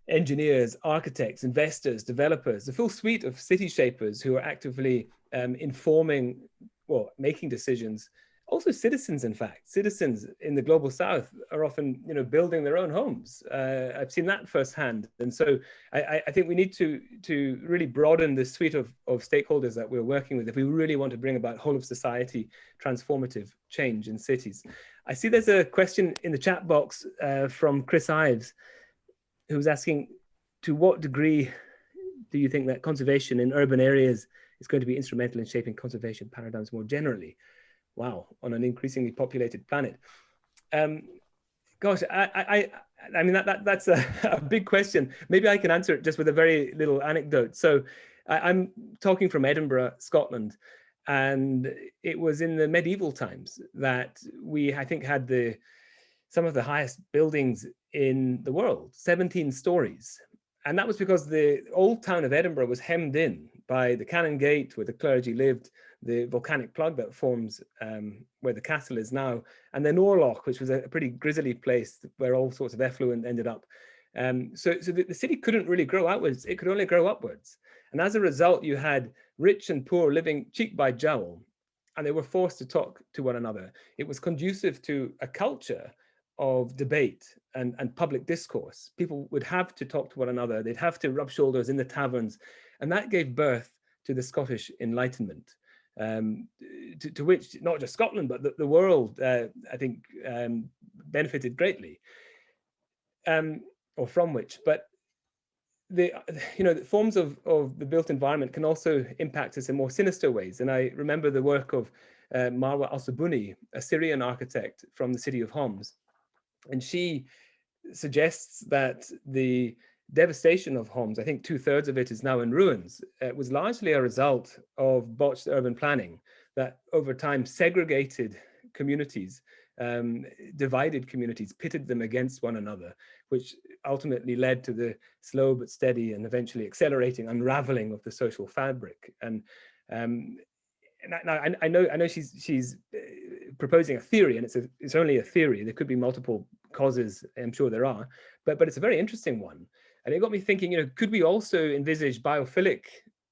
engineers, architects, investors, developers, the full suite of city shapers who are actively informing, well, making decisions. Also citizens, in fact. Citizens in the global south are often, you know, building their own homes. I've seen that firsthand. And so I think we need to really broaden the suite of stakeholders that we're working with if we really want to bring about whole of society transformative change in cities. I see there's a question in the chat box from Chris Ives, who's asking, to what degree do you think that conservation in urban areas is going to be instrumental in shaping conservation paradigms more generally? Wow, on an increasingly populated planet. Gosh, I mean, that's a big question. Maybe I can answer it just with a very little anecdote. So I'm talking from Edinburgh, Scotland, and it was in the medieval times that we, I think, had some of the highest buildings in the world, 17 stories. And that was because the old town of Edinburgh was hemmed in by the Cannon Gate, where the clergy lived, the volcanic plug that forms where the castle is now, and then Orloch, which was a pretty grisly place where all sorts of effluent ended up. So the city couldn't really grow outwards, it could only grow upwards. And as a result, you had rich and poor living cheek by jowl, and they were forced to talk to one another. It was conducive to a culture of debate and public discourse. People would have to talk to one another. They'd have to rub shoulders in the taverns. And that gave birth to the Scottish Enlightenment, to which not just Scotland, but the world, I think, benefited greatly, or from which. But the forms of the built environment can also impact us in more sinister ways. And I remember the work of Marwa al-Sabuni, a Syrian architect from the city of Homs. And she suggests that the devastation of Homs, I think 2/3 of it is now in ruins, was largely a result of botched urban planning that over time segregated communities, divided communities, pitted them against one another, which ultimately led to the slow but steady and eventually accelerating unraveling of the social fabric. And now I know she's proposing a theory, and it's only a theory. There could be multiple causes, I'm sure there are, but it's a very interesting one. And it got me thinking, could we also envisage biophilic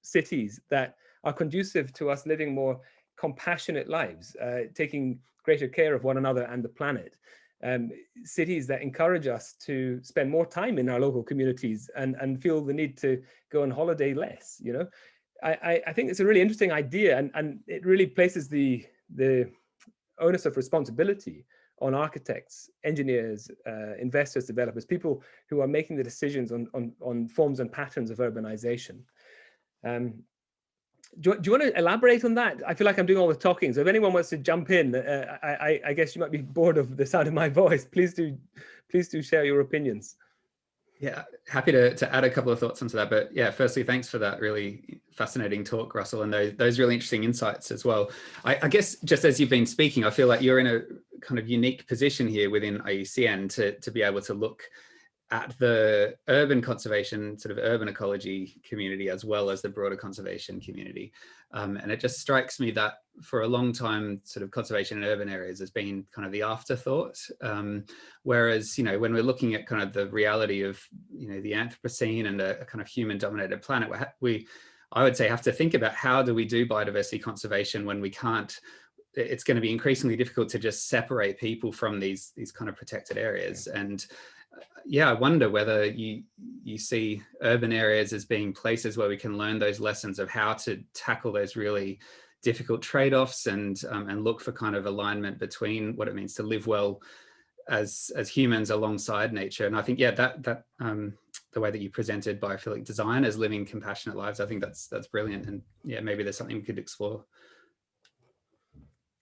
cities that are conducive to us living more compassionate lives, taking greater care of one another and the planet? cities that encourage us to spend more time in our local communities and feel the need to go on holiday less. You know, I think it's a really interesting idea, and it really places the onus of responsibility on architects, engineers, investors, developers, people who are making the decisions on forms and patterns of urbanization. Do you want to elaborate on that? I feel like I'm doing all the talking, so if anyone wants to jump in, I guess you might be bored of the sound of my voice. Please do share your opinions. Yeah, happy to add a couple of thoughts onto that. But yeah, firstly, thanks for that really fascinating talk, Russell, and those really interesting insights as well. I guess just as you've been speaking, I feel like you're in a kind of unique position here within IUCN to be able to look at the urban conservation, sort of urban ecology community, as well as the broader conservation community. And it just strikes me that for a long time, sort of conservation in urban areas has been kind of the afterthought. Whereas, you know, when we're looking at kind of the reality of, you know, the Anthropocene and a kind of human dominated planet, I would say have to think about how do we do biodiversity conservation when we can't. It's going to be increasingly difficult to just separate people from these kind of protected areas. And yeah, I wonder whether you see urban areas as being places where we can learn those lessons of how to tackle those really difficult trade-offs and look for kind of alignment between what it means to live well as humans alongside nature. And I think, yeah, that the way that you presented biophilic design as living compassionate lives, I think that's brilliant. And yeah, maybe there's something we could explore.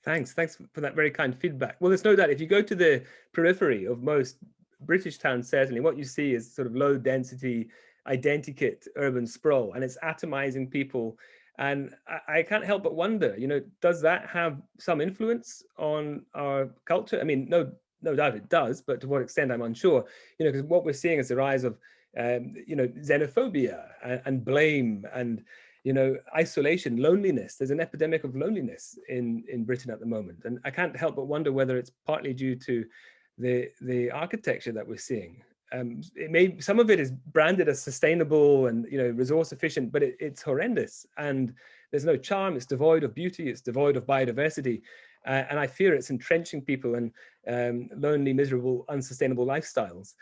Thanks for that very kind feedback. Well, there's no doubt if you go to the periphery of most British towns, certainly what you see is sort of low density, identikit urban sprawl, and it's atomizing people. And I can't help but wonder, you know, does that have some influence on our culture? I mean, no doubt it does, but to what extent, I'm unsure, you know, because what we're seeing is the rise of, you know, xenophobia and blame and, you know, isolation, loneliness. There's an epidemic of loneliness in Britain at the moment. And I can't help but wonder whether it's partly due to the architecture that we're seeing. Some of it is branded as sustainable and, you know, resource efficient, but it's horrendous and there's no charm. It's devoid of beauty. It's devoid of biodiversity, and I fear it's entrenching people in lonely, miserable, unsustainable lifestyles.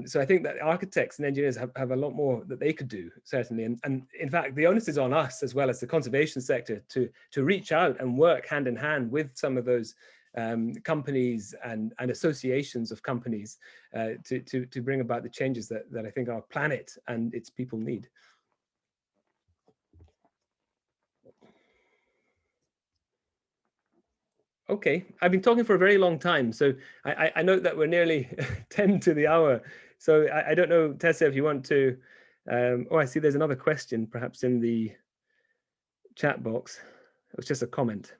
So I think that architects and engineers have a lot more that they could do, certainly. And in fact, the onus is on us as well as the conservation sector to reach out and work hand in hand with some of those companies and associations of companies to bring about the changes that I think our planet and its people need. Okay, I've been talking for a very long time, so I note that we're nearly 10 to the hour. So I don't know, Tessa, if you want to, oh, I see there's another question perhaps in the chat box. It was just a comment.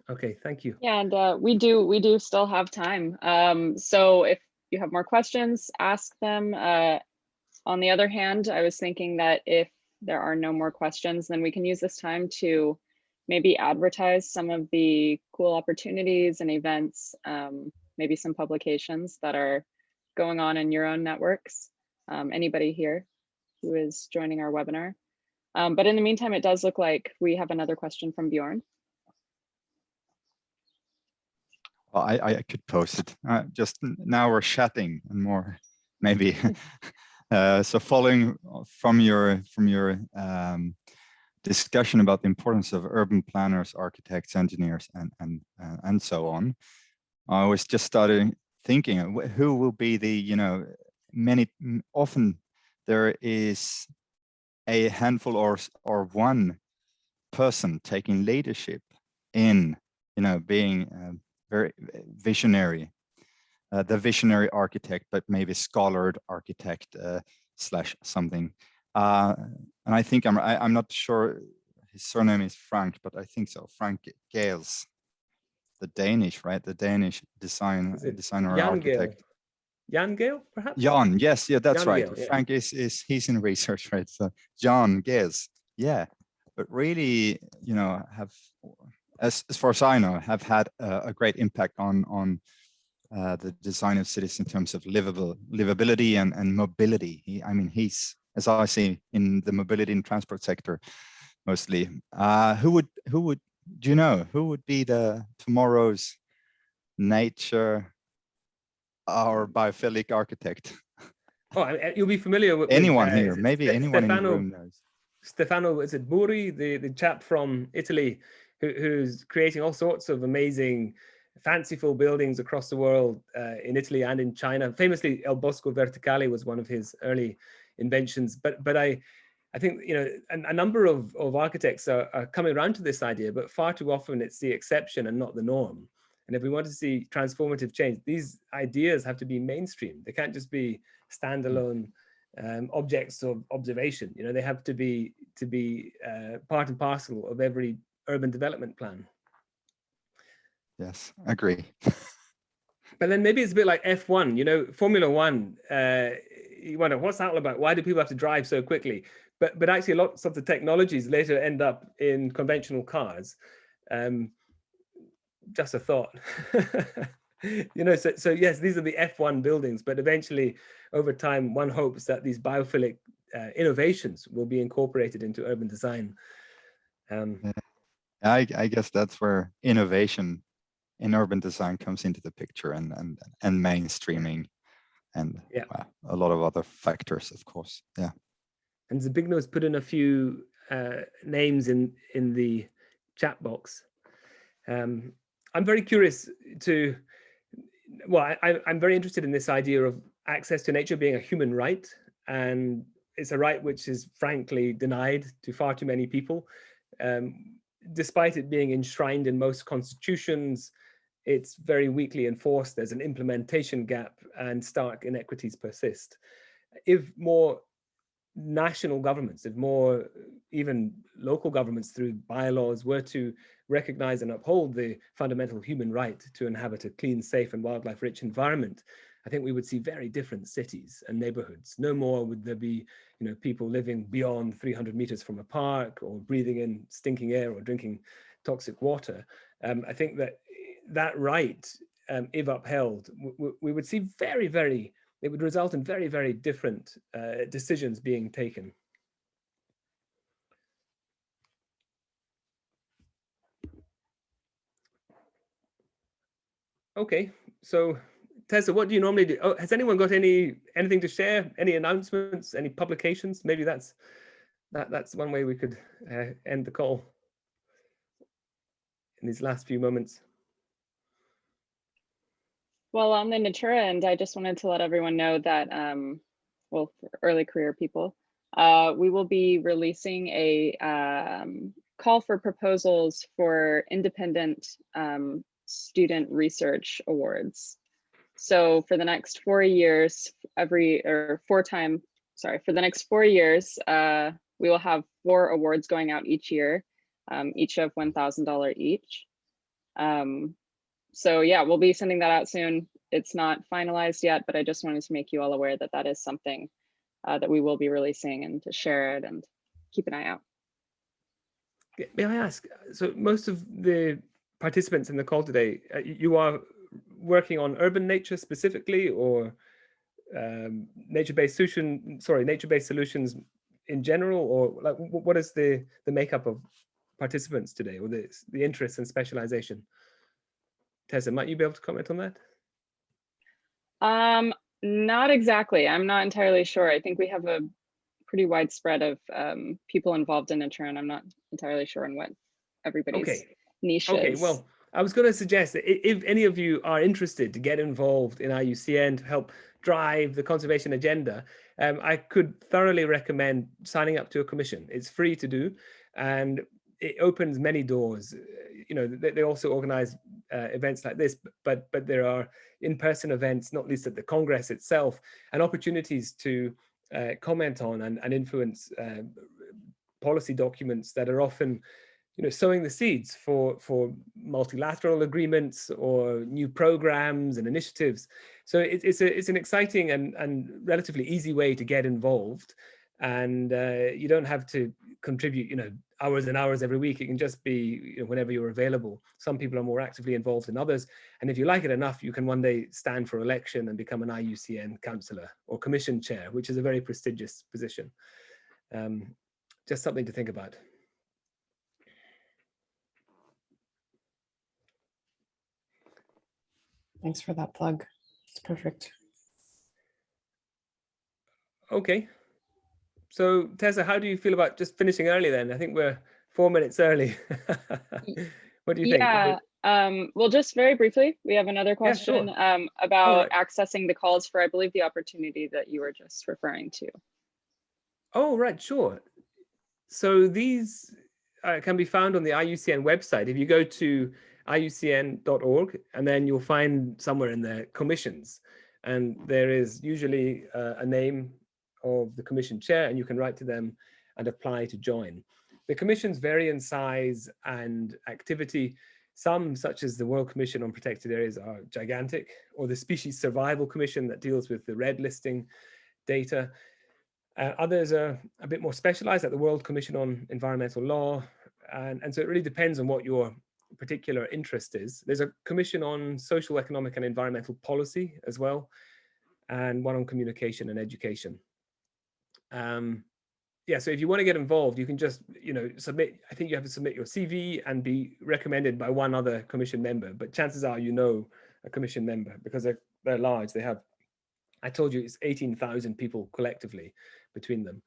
Okay, thank you. Yeah, and we do still have time. So if you have more questions, ask them. On the other hand, I was thinking that if there are no more questions, then we can use this time to maybe advertise some of the cool opportunities and events, maybe some publications that are going on in your own networks. Anybody here who is joining our webinar. But in the meantime, it does look like we have another question from Bjorn. Well, I could post it. Just now we're chatting and more, maybe. So following from your discussion about the importance of urban planners, architects, engineers, and so on, I was just starting thinking who will be the, you know, often there is a handful or one person taking leadership in, you know, being very visionary, the visionary architect, but maybe scholared architect slash something. And I think I'm not sure his surname is Frank, but I think so. Frank Gales, the Danish, right? The Danish designer architect. Jan Gale, perhaps? Jan, yes, yeah, that's Jan right. Gale, yeah. Frank he's in research, right? So Jan Gales, yeah. But really, you know, have, as far as I know, have had a great impact on the design of cities in terms of livability and mobility. He's, as I see, in the mobility and transport sector mostly. Who would do you know who would be the tomorrow's nature or biophilic architect? Oh, you'll be familiar with Anyone here, maybe anyone in the room knows. Stefano, is it Buri, the chap from Italy, who's creating all sorts of amazing, fanciful buildings across the world, in Italy and in China. Famously, El Bosco Verticale was one of his early inventions. But I think, you know, a number of architects are coming around to this idea, but far too often it's the exception and not the norm. And if we want to see transformative change, these ideas have to be mainstream. They can't just be standalone objects of observation. You know, they have to be part and parcel of every urban development plan. Yes, agree. But then maybe it's a bit like F1, you know, Formula One. You wonder, what's that all about? Why do people have to drive so quickly? But actually, lots of the technologies later end up in conventional cars. Just a thought. You know, so yes, these are the F1 buildings, but eventually, over time, one hopes that these biophilic innovations will be incorporated into urban design. I guess that's where innovation in urban design comes into the picture, and mainstreaming, and yeah, well, a lot of other factors, of course. Yeah. And Zbignie's put in a few names in the chat box. I'm very curious to, well, I'm very interested in this idea of access to nature being a human right, and it's a right which is frankly denied to far too many people. Despite it being enshrined in most constitutions, it's very weakly enforced. There's an implementation gap, and stark inequities persist. If more national governments, if more even local governments through bylaws were to recognize and uphold the fundamental human right to inhabit a clean, safe, and wildlife-rich environment, I think we would see very different cities and neighborhoods. No more would there be, you know, people living beyond 300 meters from a park, or breathing in stinking air, or drinking toxic water. I think that right, if upheld, we would see it would result in very, very different decisions being taken. Okay, so Tessa, what do you normally do? Oh, has anyone got anything to share? Any announcements? Any publications? Maybe that's one way we could end the call in these last few moments. Well, on the NATURA end, I just wanted to let everyone know that, well, for early career people, we will be releasing a call for proposals for independent student research awards. So for the next 4 years, for the next 4 years, we will have 4 awards going out each year, each of $1,000 each. So yeah, we'll be sending that out soon. It's not finalized yet, but I just wanted to make you all aware that that is something that we will be releasing, and to share it and keep an eye out. May I ask, so most of the participants in the call today, you are working on urban nature specifically, or nature-based solutions in general, or like what is the makeup of participants today, or the interests and specialization? Tessa, might you be able to comment on that? Not exactly. I'm not entirely sure. I think we have a pretty wide spread of people involved in NATURA, and I'm not entirely sure on what everybody's niche is. Okay, well, I was going to suggest that if any of you are interested to get involved in IUCN to help drive the conservation agenda, I could thoroughly recommend signing up to a commission. It's free to do, and it opens many doors. You know, they also organize events like this, but there are in-person events, not least at the Congress itself, and opportunities to comment on and influence policy documents that are often, you know, sowing the seeds for multilateral agreements or new programs and initiatives. So it's an exciting and relatively easy way to get involved, and you don't have to contribute, you know, hours and hours every week. It can just be, you know, whenever you're available. Some people are more actively involved than others, and if you like it enough, you can one day stand for election and become an IUCN councillor or commission chair, which is a very prestigious position. Just something to think about. Thanks for that plug. It's perfect. Okay. So Tessa, how do you feel about just finishing early then? I think we're 4 minutes early. What do you think? Yeah, well, just very briefly, we have another Yeah, sure. question about right. accessing the calls for, I believe, the opportunity that you were just referring to. Oh, right, sure. So these can be found on the IUCN website. If you go to iucn.org, and then you'll find somewhere in there commissions. And there is usually a name of the commission chair, and you can write to them and apply to join. The commissions vary in size and activity. Some, such as the World Commission on Protected Areas, are gigantic, or the Species Survival Commission that deals with the red listing data. Others are a bit more specialized, like the World Commission on Environmental Law. And so it really depends on what your particular interest is. There's a commission on social, economic, and environmental policy as well, and one on communication and education. Yeah, so if you want to get involved, you can just, submit. I think you have to submit your CV and be recommended by one other commission member. But chances are, a commission member, because they're large. They have, I told you, it's 18,000 people collectively between them.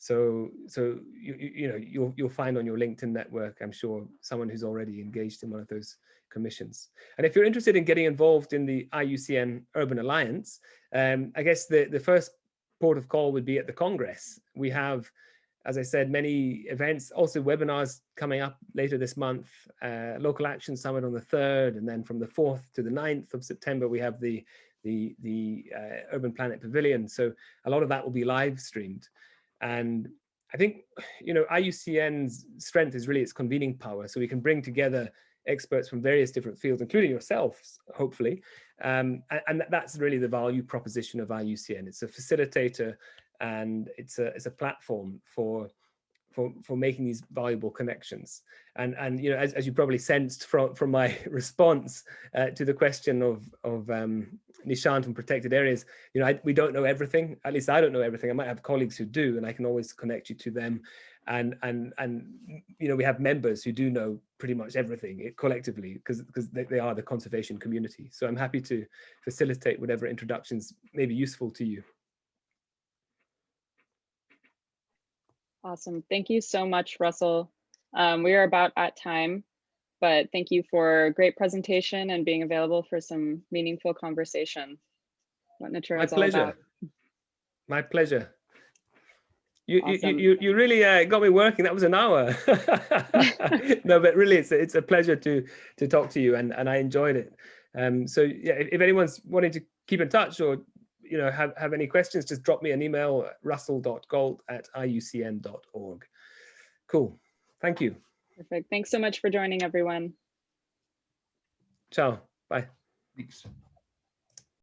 So you'll find on your LinkedIn network, I'm sure, someone who's already engaged in one of those commissions. And if you're interested in getting involved in the IUCN Urban Alliance, I guess the first port of call would be at the Congress. We have, as I said, many events, also webinars coming up later this month, Local Action Summit on the 3rd, and then from the 4th to the 9th of September, we have the Urban Planet Pavilion. So a lot of that will be live streamed. And I think, IUCN's strength is really its convening power. So we can bring together experts from various different fields, including yourselves, hopefully. And that's really the value proposition of IUCN. It's a facilitator, and it's a platform for making these valuable connections. And as you probably sensed from my response to the question of Nishant and protected areas, we don't know everything. At least I don't know everything. I might have colleagues who do, and I can always connect you to them. And we have members who do know pretty much everything collectively, because they are the conservation community. So I'm happy to facilitate whatever introductions may be useful to you. Awesome. Thank you so much, Russell. We are about at time, but thank you for a great presentation and being available for some meaningful conversation. What NATURA is all about. My pleasure. You Awesome. you really got me working. That was an hour. No, but really, it's a pleasure to talk to you, and I enjoyed it. So yeah, if anyone's wanting to keep in touch, or have any questions, just drop me an email at russell.galt@iucn.org. Cool. Thank you. Perfect. Thanks so much for joining, everyone. Ciao. Bye. Thanks.